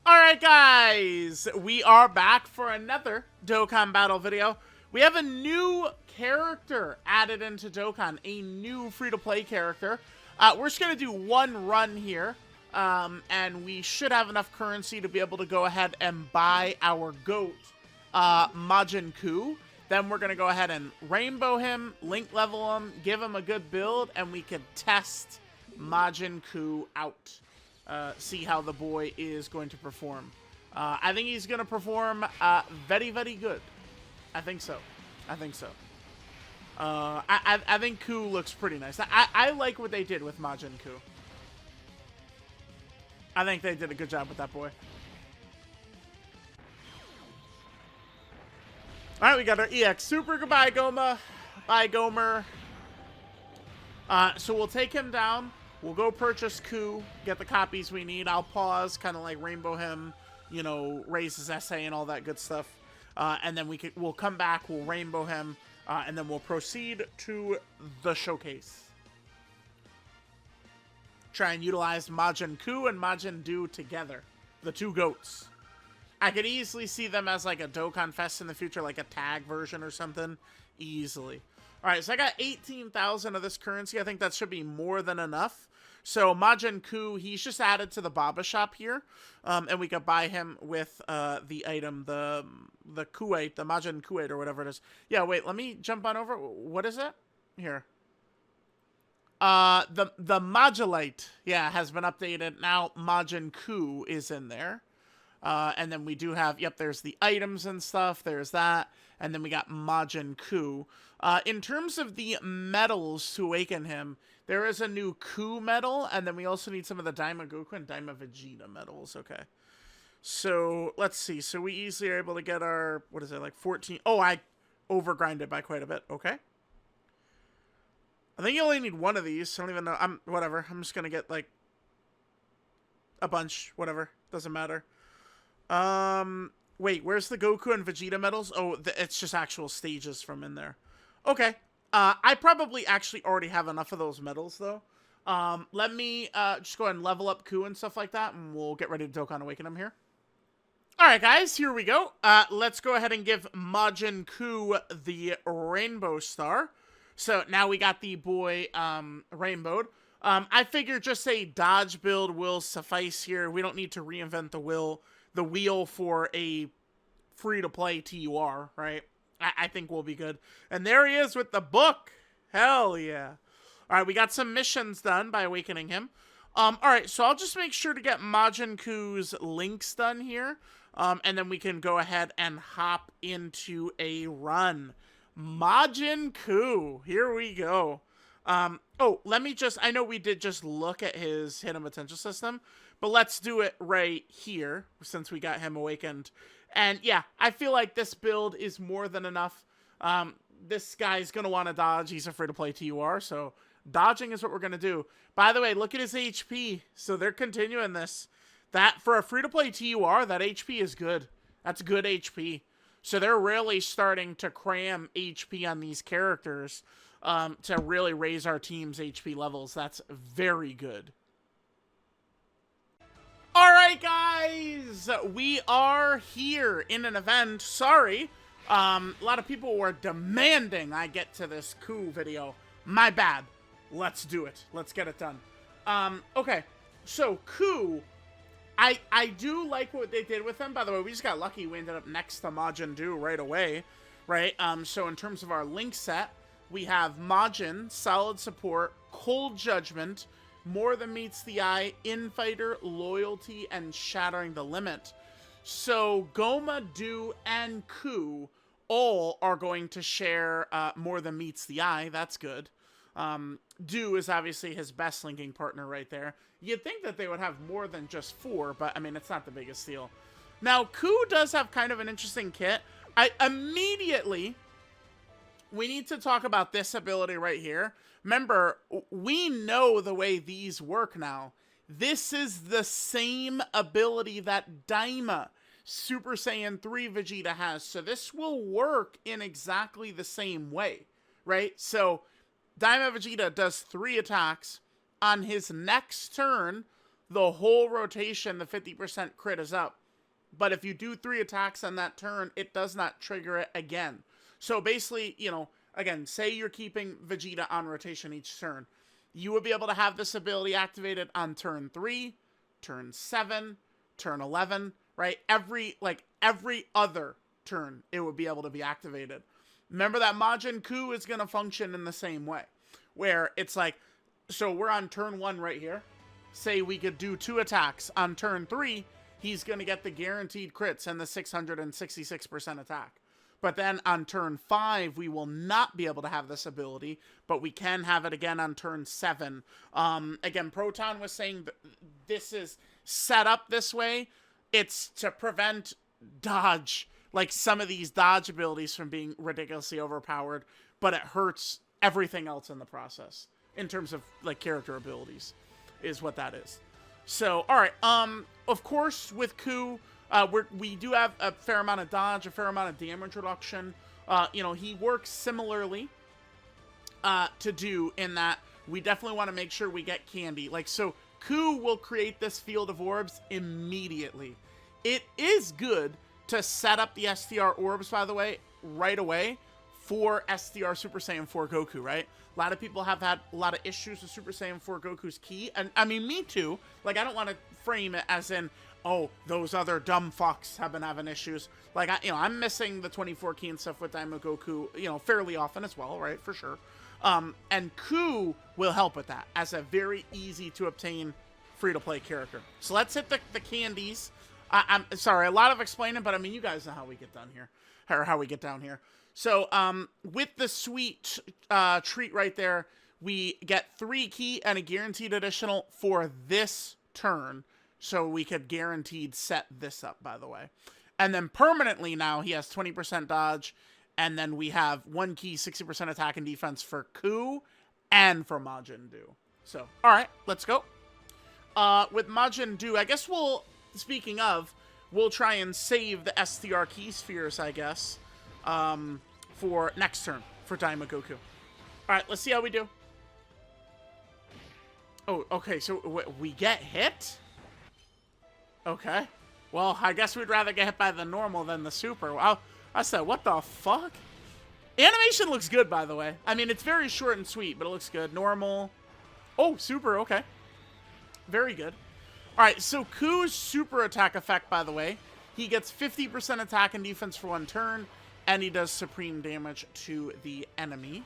Alright guys, we are back for another Dokkan battle video. We have a new character added into Dokkan, a new free-to-play character. We're just going to do one run here, and we should have enough currency to be able to go ahead and buy our GOAT, Majin Coup. Then we're going to go ahead and rainbow him, link level him, give him a good build, and we can test Majin Coup out. See how the boy is going to perform. I think he's going to perform very, very good. I think so. I think Coup looks pretty nice. I like what they did with Majin Coup. I think they did a good job with that boy. Alright, we got our EX Super. Goodbye, Goma. Bye, Gomer. So we'll take him down. We'll go purchase Coup, get the copies we need. I'll pause, kind of like rainbow him, you know, raise his essay and all that good stuff. And then we'll come back, we'll rainbow him, and then we'll proceed to the showcase. Try and utilize Majin Coup and Majin Du together, the two goats. I could easily see them as like a Dokkan Fest in the future, like a tag version or something, easily. Alright, so I got 18,000 of this currency. I think that should be more than enough. So Majin Coup, he's just added to the Baba shop here. And we could buy him with the item, the Kuwait, the Majin Kuwait or whatever it is. Yeah, wait, let me jump on over. What is it? Here. The Modulite, yeah, has been updated. Now Majin Coup is in there. And then we do have, yep, there's the items and stuff. There's that. And then we got Majin Coup. In terms of the medals to awaken him, there is a new Coup medal. And then we also need some of the Daima Goku and Daima Vegeta medals. Okay. So, let's see. So, we easily are able to get our, what is it, like 14. Oh, I overgrinded by quite a bit. Okay. I think you only need one of these. I don't even know. Whatever. I'm just going to get, like, a bunch. Whatever. Doesn't matter. Wait, where's the Goku and Vegeta medals? Oh, it's just actual stages from in there. Okay. I probably actually already have enough of those medals, though. Let me, just go ahead and level up Coup and stuff like that, and we'll get ready to Dokkan Awaken him here. Alright, guys, here we go. Let's go ahead and give Majin Coup the Rainbow Star. So, now we got the boy, rainbowed. I figure just a dodge build will suffice here. We don't need to reinvent the wheel for a free-to-play TUR, right? I think we'll be good. And there he is with the book. Hell yeah. All right, we got some missions done by awakening him. All right, so I'll just make sure to get Majin Kuu's links done here. And then we can go ahead and hop into a run. Majin Coup. Here we go. Oh, let me just, I know we did just look at his hidden potential system, but let's do it right here, since we got him awakened. And yeah, I feel like this build is more than enough. This guy's going to want to dodge. He's a free-to-play TUR, so dodging is what we're going to do. By the way, look at his HP. So they're continuing this. That, for a free-to-play TUR, that HP is good. That's good HP. So they're really starting to cram HP on these characters to really raise our team's HP levels. That's very good. Alright, guys, we are here in an event. Sorry, a lot of people were demanding I get to this Coup video. My bad. Let's do it. Let's get it done. Okay, so Coup, I do like what they did with him. By the way, we just got lucky. We ended up next to Majin Du right away, right? So in terms of our link set, we have Majin, Solid Support, Cold Judgment, More Than Meets the Eye, Infighter, Loyalty, and Shattering the Limit. So Goma, Du, and Coup all are going to share More Than Meets the Eye. That's good. Du is obviously his best linking partner right there. You'd think that they would have more than just 4, but I mean, it's not the biggest deal. Now, Coup does have kind of an interesting kit. We need to talk about this ability right here. Remember, we know the way these work now. This is the same ability that Daima Super Saiyan 3 Vegeta has. So this will work in exactly the same way, right? So Daima Vegeta does 3 attacks. On his next turn, the whole rotation, the 50% crit is up. But if you do 3 attacks on that turn, it does not trigger it again. So basically, you know, again, say you're keeping Vegeta on rotation each turn. You would be able to have this ability activated on turn 3, turn 7, turn 11, right? Every other turn, it would be able to be activated. Remember that Majin Coup is going to function in the same way, where it's like, so we're on turn 1 right here. Say we could do 2 attacks. On turn 3, he's going to get the guaranteed crits and the 666% attack. But then on turn 5, we will not be able to have this ability, but we can have it again on turn 7. Again, Proton was saying that this is set up this way. It's to prevent dodge, like some of these dodge abilities from being ridiculously overpowered, but it hurts everything else in the process in terms of like character abilities, is what that is. So, all right. Of course, with Coup, we do have a fair amount of dodge, a fair amount of damage reduction. You know, he works similarly to do in that we definitely want to make sure we get candy. Like, so Coup will create this field of orbs immediately. It is good to set up the STR orbs, by the way, right away for STR Super Saiyan 4 Goku, right? A lot of people have had a lot of issues with Super Saiyan 4 Goku's ki, and I mean, me too. Like, I don't want to frame it as in, oh, those other dumb fucks have been having issues. Like, I'm missing the 24 ki and stuff with Daima Goku, fairly often as well, right? For sure. And Coup will help with that as a very easy to obtain free-to-play character. So let's hit the candies. I'm sorry, a lot of explaining, but I mean, you guys know how we get done here, or how we get down here. So, with the sweet treat right there, we get 3 ki and a guaranteed additional for this turn. So we could guaranteed set this up, by the way. And then permanently now, he has 20% dodge. And then we have 1 ki, 60% attack and defense for Coup and for Majin Buu. So, all right, let's go. With Majin Buu, I guess speaking of, we'll try and save the STR key spheres, I guess, for next turn for Daima Goku. All right, let's see how we do. Oh, okay, so we get hit? Okay. Well, I guess we'd rather get hit by the normal than the super. Wow. I said, what the fuck? Animation looks good, by the way. I mean, it's very short and sweet, but it looks good. Normal. Oh, super, okay. Very good. All right, so Cou's super attack effect, by the way, he gets 50% attack and defense for 1 turn, and he does supreme damage to the enemy.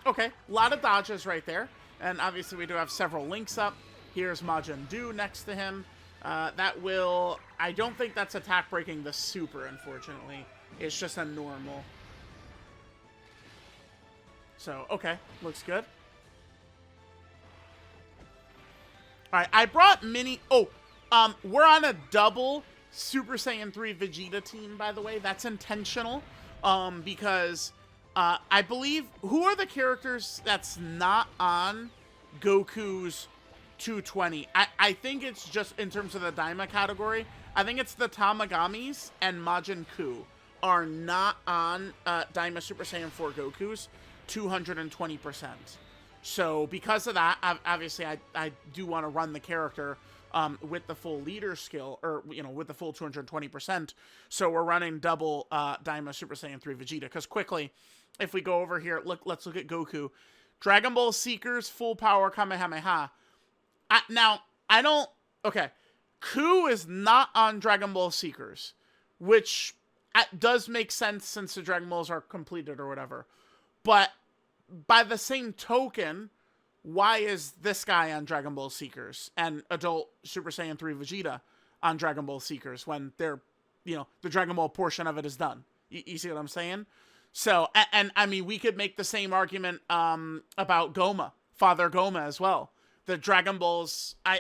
Okay, a lot of dodges right there. And obviously we do have several links up. Here's Majin Buu next to him. That will... I don't think that's attack breaking the super, unfortunately. It's just a normal. So, okay. Looks good. Alright, I brought mini... Oh, we're on a double Super Saiyan 3 Vegeta team, by the way. That's intentional. Because... I believe... Who are the characters that's not on Goku's 220? I think it's just in terms of the Daima category. I think it's the Tamagamis and Majin Coup are not on Daima Super Saiyan 4 Goku's 220%. So because of that, obviously I do want to run the character with the full leader skill, or with the full 220%. So we're running double Daima Super Saiyan 3 Vegeta. Because quickly, if we go over here, let's look at Goku. Dragon Ball Seekers, full power Kamehameha. Okay. Coup is not on Dragon Ball Seekers, which does make sense since the Dragon Balls are completed or whatever. But by the same token, why is this guy on Dragon Ball Seekers and adult Super Saiyan 3 Vegeta on Dragon Ball Seekers when they're, the Dragon Ball portion of it is done? You see what I'm saying? So, and I mean, we could make the same argument about Goma, Father Goma as well. The Dragon Balls, I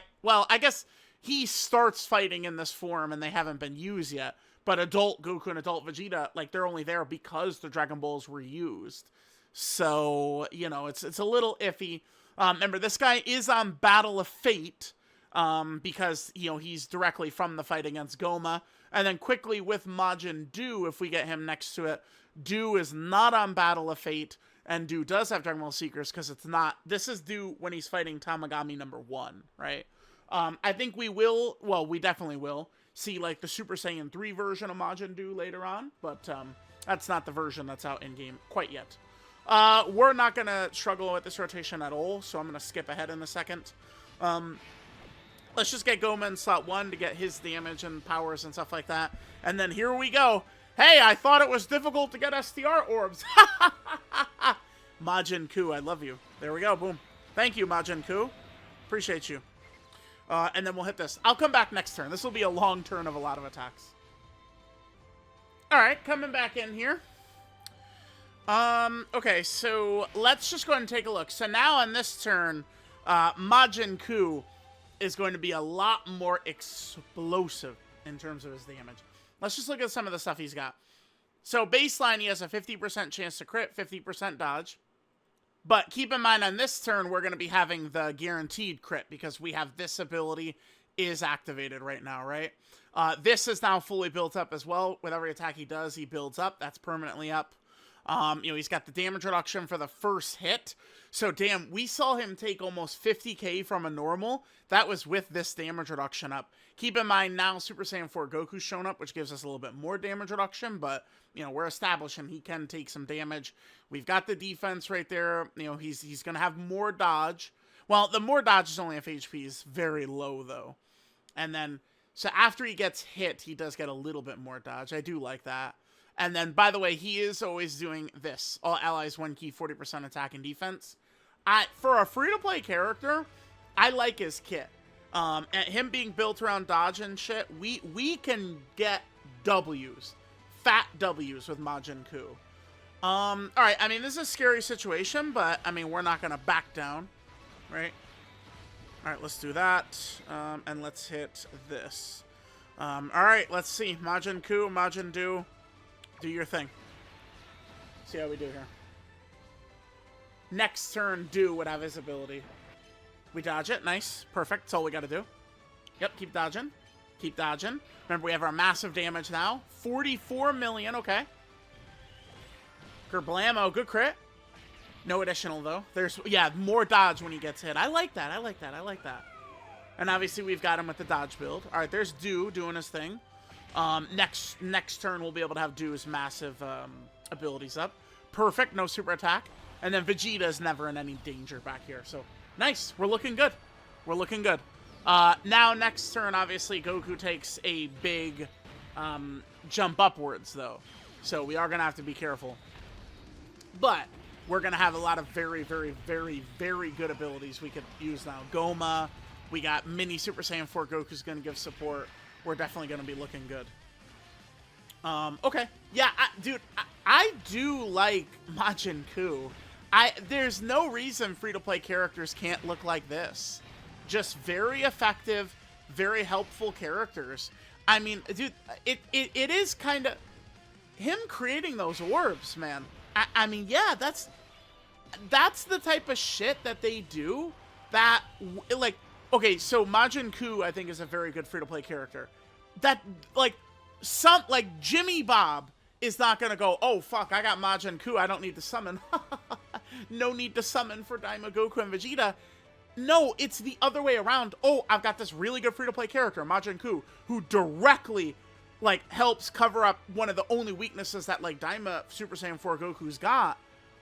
guess he starts fighting in this form and they haven't been used yet. But adult Goku and adult Vegeta, like, they're only there because the Dragon Balls were used. So, it's a little iffy. Remember, this guy is on Battle of Fate because, he's directly from the fight against Goma. And then quickly with Majin Buu, if we get him next to it, Buu is not on Battle of Fate, and Buu does have Dragon Ball Seekers because it's not... This is Buu when he's fighting Tamagami number 1, right? I think we will, well, we definitely will see, like, the Super Saiyan 3 version of Majin Buu later on, but that's not the version that's out in-game quite yet. We're not going to struggle with this rotation at all, so I'm going to skip ahead in a second. Let's just get Goma in slot 1 to get his damage and powers and stuff like that. And then here we go. Hey, I thought it was difficult to get STR orbs. Majin Coup, I love you. There we go, boom. Thank you, Majin Coup. Appreciate you. And then we'll hit this. I'll come back next turn. This will be a long turn of a lot of attacks. Alright, coming back in here. Okay, so let's just go ahead and take a look. So now on this turn, Majin Coup is going to be a lot more explosive in terms of his damage. Let's just look at some of the stuff he's got. So baseline, he has a 50% chance to crit, 50% dodge. But keep in mind, on this turn, we're going to be having the guaranteed crit because we have this ability is activated right now, right? This is now fully built up as well. With every attack he does, he builds up. That's permanently up. You know, he's got the damage reduction for the first hit. So, damn, we saw him take almost 50k from a normal. That was with this damage reduction up. Keep in mind, now Super Saiyan 4 Goku's shown up, which gives us a little bit more damage reduction. But, you know, we're establishing he can take some damage. We've got the defense right there. You know, he's going to have more dodge. Well, the more dodge is only if HP is very low, though. And then, so after he gets hit, he does get a little bit more dodge. I do like that. And then, by the way, he is always doing this. All allies, 1 key, 40% attack and defense. For a free-to-play character, I like his kit. And him being built around dodge and shit, we can get W's. Fat W's with Majin Coup. Alright, I mean, this is a scary situation, but, I mean, we're not going to back down, right? Alright, let's do that. And let's hit this. Alright, let's see. Majin Coup, Majin Do. Do your thing. See how we do here. Next turn, Do would have his ability. We dodge it. Nice. Perfect. That's all we got to do. Yep, keep dodging. Keep dodging. Remember, we have our massive damage now. 44 million. Okay. Kerblamo. Good crit. No additional, though. There's, yeah, more dodge when he gets hit. I like that. I like that. I like that. And obviously, we've got him with the dodge build. All right, there's Do doing his thing. Next turn, we'll be able to have Doo's massive abilities up. Perfect, no super attack. And then Vegeta is never in any danger back here. So, nice. We're looking good. We're looking good. Now, next turn, obviously, Goku takes a big jump upwards, though. So, we are going to have to be careful. But, we're going to have a lot of very, very, very, very good abilities we could use now. Goma. We got mini Super Saiyan 4 Goku's going to give support. We're definitely going to be looking good. Okay. Yeah, dude, I do like Majin Coup. There's no reason free-to-play characters can't look like this. Just very effective, very helpful characters. I mean, dude, it is kind of... Him creating those orbs, man. I mean, yeah, that's the type of shit that they do that, like... Okay, so Majin Coup, I think, is a very good free-to-play character. That, like, Jimmy Bob is not gonna go, oh, fuck, I got Majin Coup, I don't need to summon. No need to summon for Daima, Goku, and Vegeta. No, it's the other way around. Oh, I've got this really good free-to-play character, Majin Coup, who directly, like, helps cover up one of the only weaknesses that, like, Daima Super Saiyan 4 Goku's got.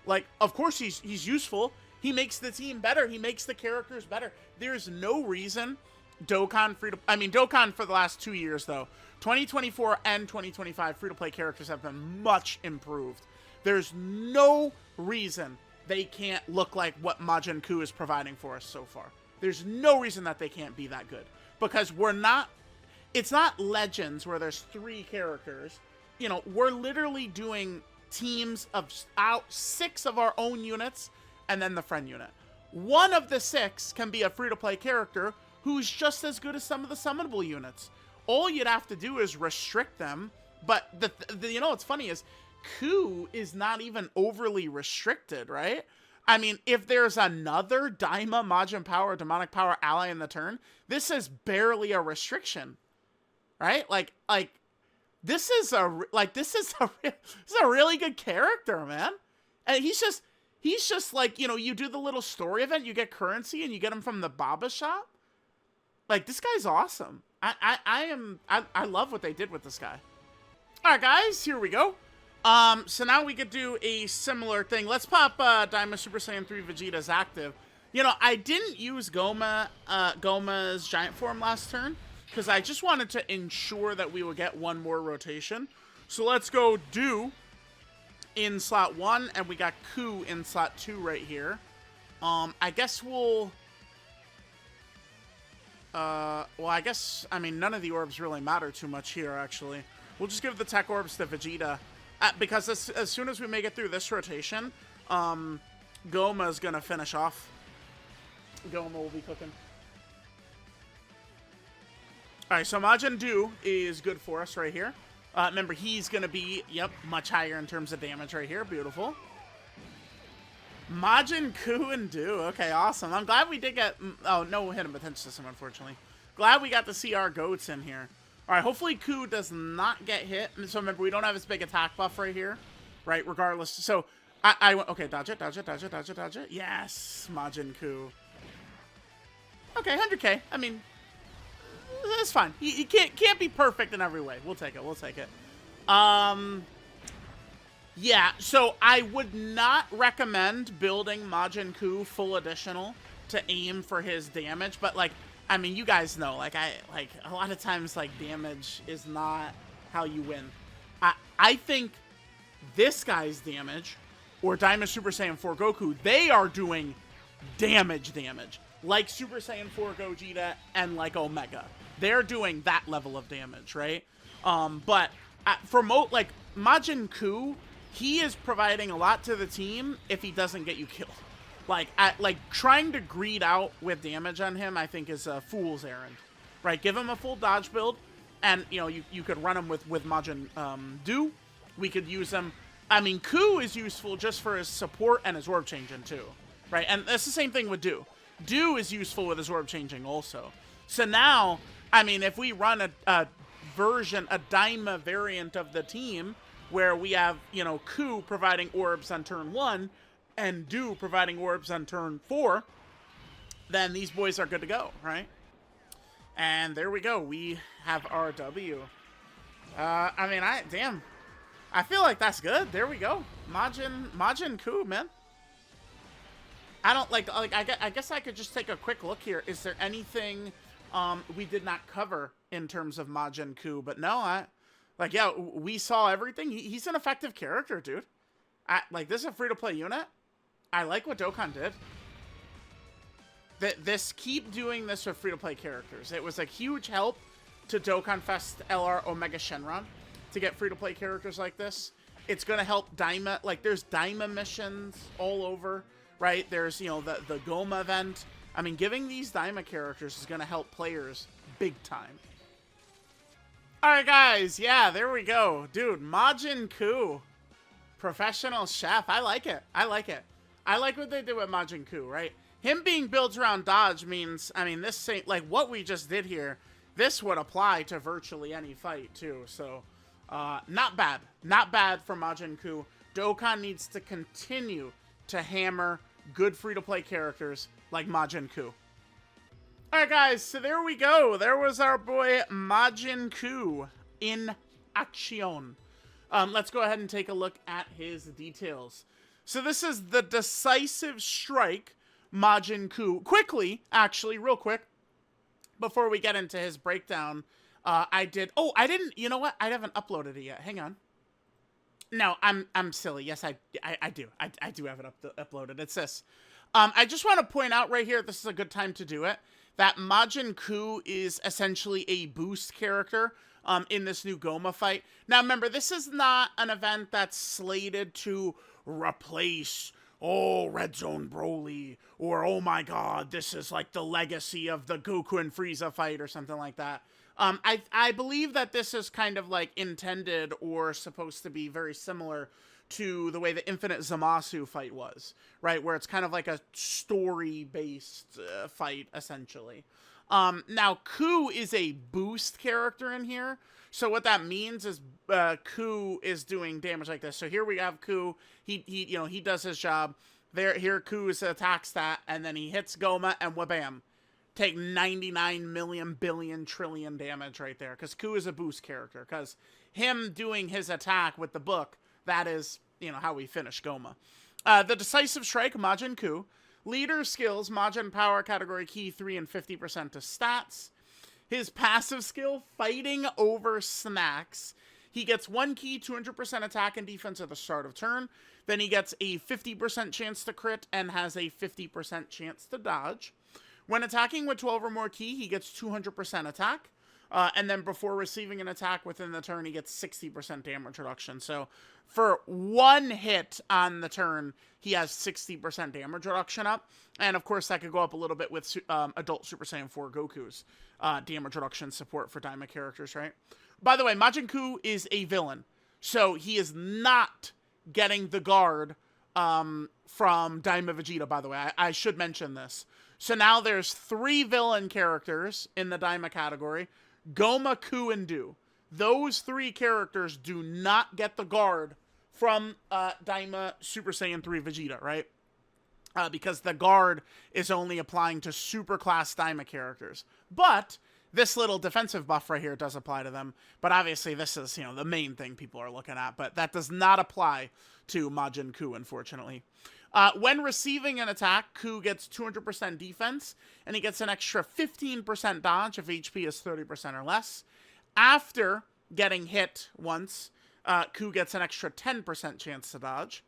Like, of course he's useful. He makes the team better. He makes the characters better. There's no reason Dokkan Dokkan for the last 2 years, though. 2024 and 2025 free-to-play characters have been much improved. There's no reason they can't look like what Majin Coup is providing for us so far. There's no reason that they can't be that good. Because it's not Legends where there's 3 characters. You know, we're literally doing teams of 6 of our own units and then the friend unit. One of the 6 can be a free-to-play character who's just as good as some of the summonable units. All you'd have to do is restrict them. But, you know what's funny is, Coup is not even overly restricted, right? I mean, if there's another Daima, Majin Power, Demonic Power ally in the turn, this is barely a restriction, right? Like, this is a really good character, man. And he's just like, you know, you do the little story event, you get currency, and you get him from the Baba shop. Like, this guy's awesome. I love what they did with this guy. All right, guys, here we go. So now we could do a similar thing. Let's pop Daima Super Saiyan 3 Vegeta's active. You know, I didn't use Goma's giant form last turn because I just wanted to ensure that we would get one more rotation. So let's go do in slot 1, and we got Coup in slot 2 right here. I guess we'll... well, I guess, I mean, none of the orbs really matter too much here, actually. We'll just give the tech orbs to Vegeta. Because as soon as we make it through this rotation, Goma's gonna finish off. Goma will be cooking. Alright, so Majin Buu is good for us right here. Remember, he's gonna be, yep, much higher in terms of damage right here. Beautiful. Majin Coup and Buu. Okay, awesome. I'm glad we did get... Oh, no hit him potential system, unfortunately. Glad we got to see our goats in here. All right, hopefully Coup does not get hit. So remember, we don't have his big attack buff right here, right? Regardless. So I went, okay, dodge it, dodge it, dodge it, dodge it, dodge it. Yes, Majin Coup. Okay, 100K. I mean, it's fine. He can't be perfect in every way. We'll take it. We'll take it. Yeah, so I would not recommend building Majin Coup full additional to aim for his damage, but like, I mean, you guys know, like, a lot of times, like, damage is not how you win. I think this guy's damage, or Daima Super Saiyan 4 Goku, they are doing damage, like Super Saiyan 4 Gogeta and like Omega. They're doing that level of damage, right? But for like, Majin Coup, he is providing a lot to the team if he doesn't get you killed. Like, trying to greed out with damage on him, I think, is a fool's errand. Right? Give him a full dodge build, and, you know, you could run him with Majin Buu. We could use him. I mean, Coup is useful just for his support and his orb changing, too. Right? And that's the same thing with Buu. Buu is useful with his orb changing, also. So now, I mean, if we run a Daima variant of the team, where we have, you know, Coup providing orbs on turn 1, and Buu providing orbs on turn 4, then these boys are good to go, right? And there we go. We have our W. I mean, damn. I feel like that's good. There we go. Majin Coup, man. I don't like I guess I could just take a quick look here. Is there anything we did not cover in terms of Majin Coup? But no, yeah, we saw everything. He's an effective character, dude. Like, this is a free-to-play unit. I like what Dokkan did. Keep doing this with free-to-play characters. It was a huge help to Dokkan Fest LR Omega Shenron to get free-to-play characters like this. It's going to help Daima. Like, there's Daima missions all over, right? There's, you know, the Goma event. I mean, giving these Daima characters is going to help players big time. All right, guys. Yeah, there we go. Dude, Majin Coup. Professional chef. I like it. I like it. I like what they did with Majin Coup, right? Him being built around dodge means, I mean, this ain't, like, what we just did here, this would apply to virtually any fight, too. So, not bad. Not bad for Majin Coup. Dokkan needs to continue to hammer good free-to-play characters like Majin Coup. Alright, guys, so there we go. There was our boy Majin Coup in action. Let's go ahead and take a look at his details. So this is the Decisive Strike Majin Coup. Quickly, actually, real quick, before we get into his breakdown, I didn't, you know what? I haven't uploaded it yet. Hang on. No, I'm silly. Yes, I do. I do have it uploaded. It's this. I just want to point out right here, this is a good time to do it, that Majin Coup is essentially a boost character in this new Goma fight. Now, remember, this is not an event that's slated to replace, oh, Red Zone Broly, or, oh my god, this is like the legacy of the Goku and Frieza fight, or something like that. I believe that this is kind of like intended or supposed to be very similar to the way the Infinite Zamasu fight was, right? Where it's kind of like a story-based fight, essentially. Now, Coup is a boost character in here. So what that means is Coup is doing damage like this. So here we have Coup. He does his job. Here Coup is attack stat, and then he hits Goma, and wha-bam. take 99 million billion trillion damage right there, because Coup is a boost character, because him doing his attack with the book, that is, you know, how we finish Goma. The Decisive Strike, Majin Coup. Leader skills, Majin Power category key 3 and 50% to stats. His passive skill, Fighting Over Snacks. He gets 1 key, 200% attack and defense at the start of turn. Then he gets a 50% chance to crit and has a 50% chance to dodge. When attacking with 12 or more key, he gets 200% attack. And then before receiving an attack within the turn, he gets 60% damage reduction. So for 1 hit on the turn, he has 60% damage reduction up. And of course, that could go up a little bit with Adult Super Saiyan 4 Goku's damage reduction support for Daima characters, right? By the way, Majin Coup is a villain. So he is not getting the guard from Daima Vegeta, by the way. I should mention this. So now there's 3 villain characters in the Daima category. Goma, Coup, and Do. Those 3 characters do not get the guard from Daima Super Saiyan 3 Vegeta, right? Because the guard is only applying to super class Daima characters. But this little defensive buff right here does apply to them. But obviously this is, you know, the main thing people are looking at. But that does not apply to Majin Coup, unfortunately. When receiving an attack, Coup gets 200% defense, and he gets an extra 15% dodge if HP is 30% or less. After getting hit once, Coup gets an extra 10% chance to dodge.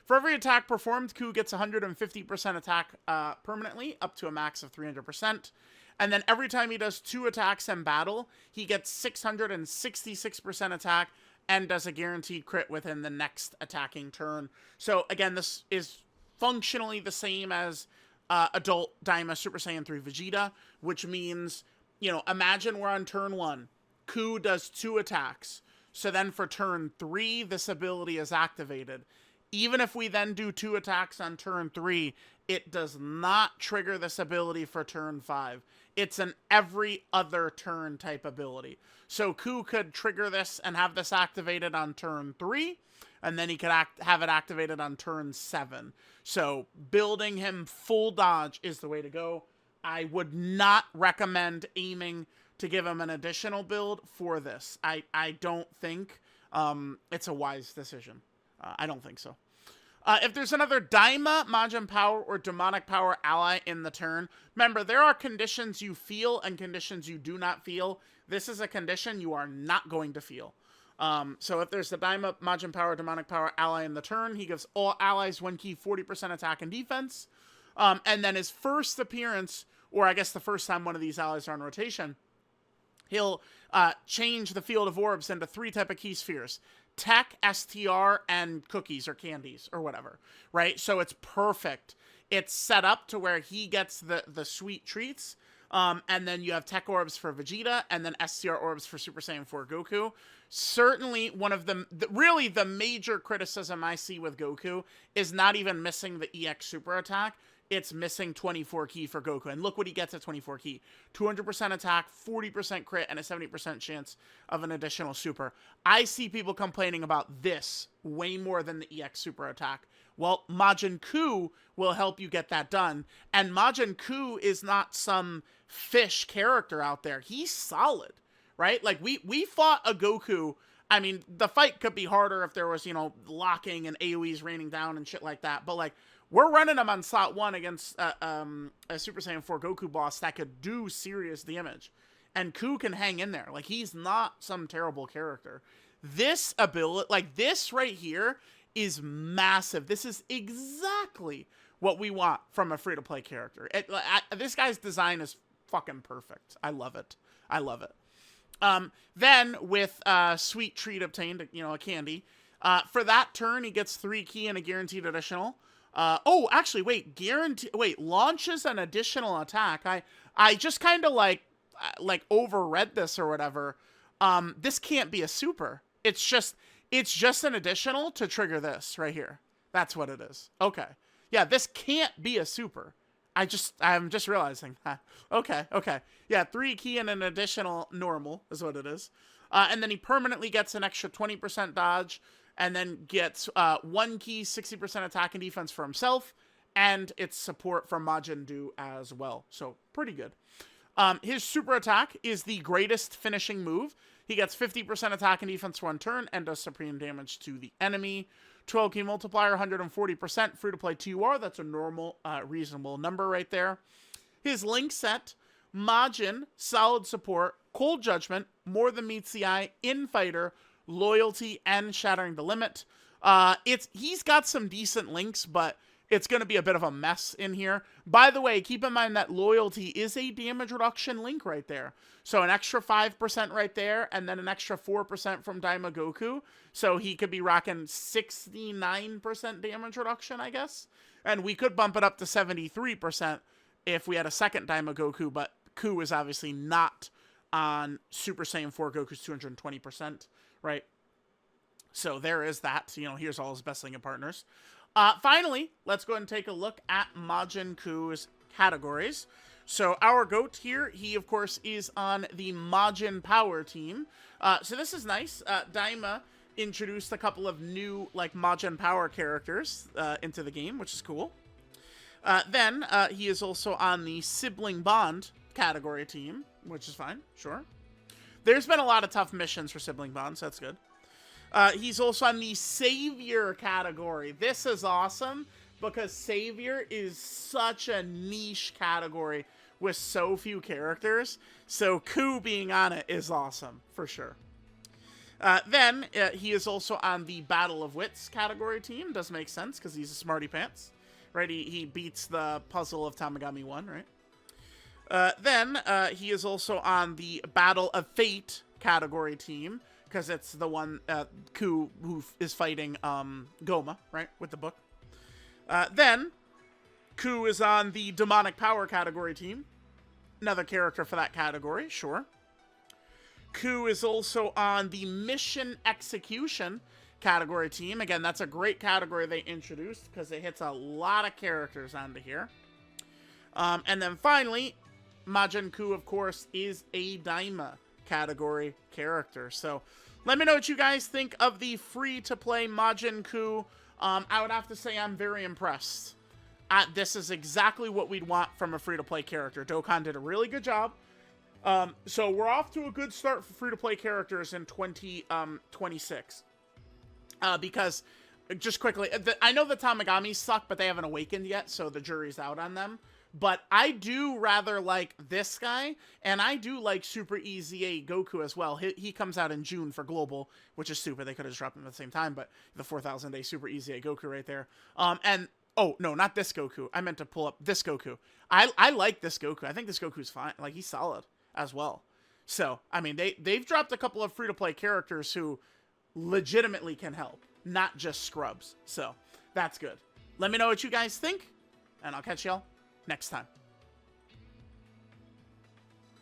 For every attack performed, Coup gets 150% attack permanently, up to a max of 300%. And then every time he does 2 attacks in battle, he gets 666% attack and does a guaranteed crit within the next attacking turn. So again, this is functionally the same as adult Daima Super Saiyan 3 Vegeta, which means, you know, imagine we're on turn 1. Coup does 2 attacks. So then for turn 3, this ability is activated. Even if we then do 2 attacks on turn 3, it does not trigger this ability for turn 5. It's an every other turn type ability. So Coup could trigger this and have this activated on turn 3, and then he could have it activated on turn 7. So building him full dodge is the way to go. I would not recommend aiming to give him an additional build for this. I don't think it's a wise decision. I don't think so. If there's another Daima, Majin Power, or Demonic Power ally in the turn, remember, there are conditions you feel and conditions you do not feel. This is a condition you are not going to feel. So if there's the Daima, Majin Power, Demonic Power ally in the turn, he gives all allies 1 key, 40% attack and defense. And then his first appearance, or I guess the first time one of these allies are on rotation, he'll change the field of orbs into 3 type of key spheres. TEQ, STR, and cookies or candies or whatever, right? So it's perfect. It's set up to where he gets the sweet treats, and then you have TEQ orbs for Vegeta, and then STR orbs for Super Saiyan 4 Goku. Certainly one of them, really the major criticism I see with Goku is not even missing the EX super attack. It's missing 24 key for Goku. And look what he gets at 24 key. 200% attack, 40% crit, and a 70% chance of an additional super. I see people complaining about this way more than the EX super attack. Well, Majin Coup will help you get that done. And Majin Coup is not some fish character out there. He's solid, right? Like, we fought a Goku. I mean, the fight could be harder if there was, you know, locking and AoEs raining down and shit like that. But, like, we're running him on slot 1 against a Super Saiyan 4 Goku boss that could do serious damage. And Coup can hang in there. Like, he's not some terrible character. This ability, like, this right here is massive. This is exactly what we want from a free-to-play character. This guy's design is fucking perfect. I love it. I love it. Then, with Sweet Treat obtained, you know, a candy, for that turn, he gets 3 key and a guaranteed additional. Oh, actually, wait, launches an additional attack. I just kind of like overread this or whatever. This can't be a super. It's just an additional to trigger this right here. That's what it is. Okay. Yeah, this can't be a super. I'm just realizing that. Okay. Yeah, 3 key and an additional normal is what it is. And then he permanently gets an extra 20% dodge, and then gets 1 key, 60% attack and defense for himself, and its support from Majin Buu as well. So pretty good. His super attack is the greatest finishing move. He gets 50% attack and defense for 1 turn and does supreme damage to the enemy. 12 key multiplier, 140%. Free to play TUR. That's a normal, reasonable number right there. His link set, Majin, solid support, cold judgment, more than meets the eye, infighter, loyalty, and shattering the limit. He's got some decent links, but it's going to be a bit of a mess in here. By the way, keep in mind that loyalty is a damage reduction link right there. So an extra 5% right there, and then an extra 4% from Daima Goku. So he could be rocking 69% damage reduction, I guess. And we could bump it up to 73% if we had a second Daima Goku, but Coup is obviously not on Super Saiyan 4 Goku's 220%, right? So there is that. You know, here's all his best Lincoln partners. Finally, let's go ahead and take a look at Majin Kuu's categories. So our GOAT here, he of course is on the Majin Power team. So this is nice. Daima introduced a couple of new like Majin Power characters into the game, which is cool. Then he is also on the Sibling Bond category team, which is fine, sure. There's been a lot of tough missions for Sibling Bond, so that's good. He's also on the Savior category. This is awesome because Savior is such a niche category with so few characters. So Coup being on it is awesome, for sure. Then he is also on the Battle of Wits category team. Does make sense because he's a smarty pants, right? He beats the puzzle of Tamagami 1, right? Then he is also on the Battle of Fate category team, because it's the one, Coup, who is fighting Goma, right, with the book. Then, Coup is on the Demonic Power category team. Another character for that category, sure. Coup is also on the Mission Execution category team. Again, that's a great category they introduced, because it hits a lot of characters onto here. And then finally, Majin Coup, of course, is a Daima category character. So let me know what you guys think of the free-to-play Majin Coup. I would have to say I'm very impressed. This is exactly what we'd want from a free-to-play character. Dokkan did a really good job. So we're off to a good start for free-to-play characters in 2026. Because, just quickly, I know the Tamagamis suck, but they haven't awakened yet, so the jury's out on them. But I do rather like this guy, and I do like Super EZA Goku as well. He comes out in June for Global, which is stupid. They could have just dropped him at the same time, but the 4,000-day Super EZA Goku right there. And, oh, no, not this Goku. I meant to pull up this Goku. I like this Goku. I think this Goku's fine. Like, he's solid as well. So, I mean, they've dropped a couple of free-to-play characters who legitimately can help, not just scrubs. So, that's good. Let me know what you guys think, and I'll catch y'all next time.